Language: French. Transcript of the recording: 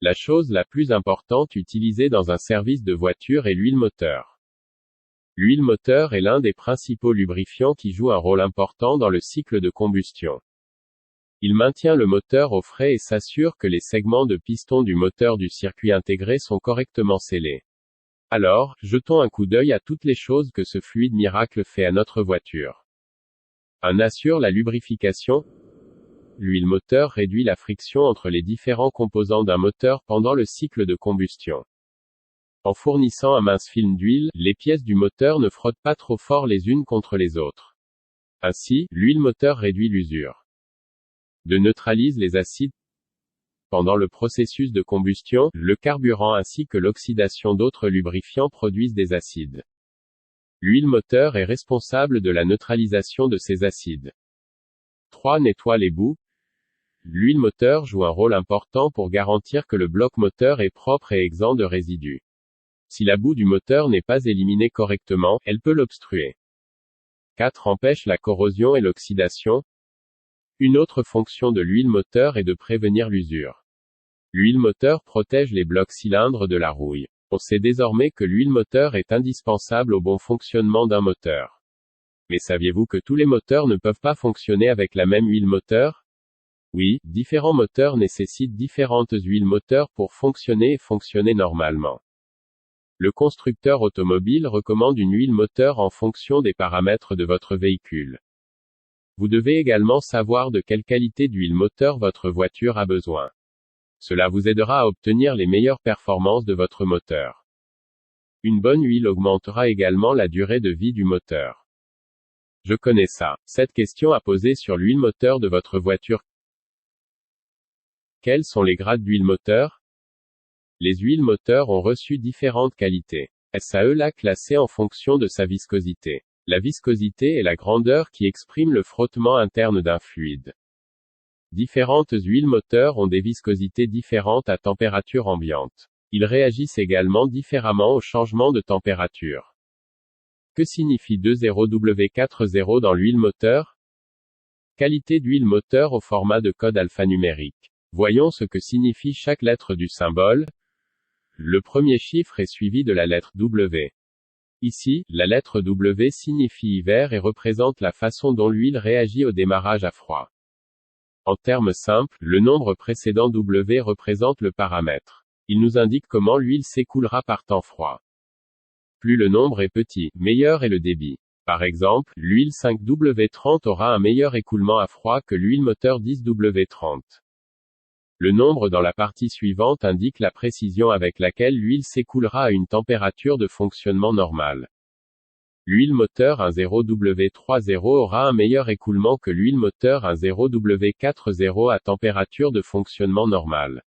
La chose la plus importante utilisée dans un service de voiture est l'huile moteur. L'huile moteur est l'un des principaux lubrifiants qui joue un rôle important dans le cycle de combustion. Il maintient le moteur au frais et s'assure que les segments de piston du moteur du circuit intégré sont correctement scellés. Alors, jetons un coup d'œil à toutes les choses que ce fluide miracle fait à notre voiture. 1. Assure la lubrification. L'huile moteur réduit la friction entre les différents composants d'un moteur pendant le cycle de combustion. En fournissant un mince film d'huile, les pièces du moteur ne frottent pas trop fort les unes contre les autres. Ainsi, l'huile moteur réduit l'usure. 2. Neutralise les acides. Pendant le processus de combustion, le carburant ainsi que l'oxydation d'autres lubrifiants produisent des acides. L'huile moteur est responsable de la neutralisation de ces acides. 3. Nettoie les boues. L'huile moteur joue un rôle important pour garantir que le bloc moteur est propre et exempt de résidus. Si la boue du moteur n'est pas éliminée correctement, elle peut l'obstruer. 4. Empêche la corrosion et l'oxydation. Une autre fonction de l'huile moteur est de prévenir l'usure. L'huile moteur protège les blocs cylindres de la rouille. On sait désormais que l'huile moteur est indispensable au bon fonctionnement d'un moteur. Mais saviez-vous que tous les moteurs ne peuvent pas fonctionner avec la même huile moteur? Oui, différents moteurs nécessitent différentes huiles moteurs pour fonctionner et fonctionner normalement. Le constructeur automobile recommande une huile moteur en fonction des paramètres de votre véhicule. Vous devez également savoir de quelle qualité d'huile moteur votre voiture a besoin. Cela vous aidera à obtenir les meilleures performances de votre moteur. Une bonne huile augmentera également la durée de vie du moteur. Je connais ça. Cette question à poser sur l'huile moteur de votre voiture. Quels sont les grades d'huile moteur? Les huiles moteurs ont reçu différentes qualités. SAE classée en fonction de sa viscosité. La viscosité est la grandeur qui exprime le frottement interne d'un fluide. Différentes huiles moteurs ont des viscosités différentes à température ambiante. Ils réagissent également différemment au changement de température. Que signifie 20W40 dans l'huile moteur? Qualité d'huile moteur au format de code alphanumérique. Voyons ce que signifie chaque lettre du symbole. Le premier chiffre est suivi de la lettre W. Ici, la lettre W signifie hiver et représente la façon dont l'huile réagit au démarrage à froid. En termes simples, le nombre précédent W représente le paramètre. Il nous indique comment l'huile s'écoulera par temps froid. Plus le nombre est petit, meilleur est le débit. Par exemple, l'huile 5W30 aura un meilleur écoulement à froid que l'huile moteur 10W30. Le nombre dans la partie suivante indique la précision avec laquelle l'huile s'écoulera à une température de fonctionnement normale. L'huile moteur 10W30 aura un meilleur écoulement que l'huile moteur 10W40 à température de fonctionnement normale.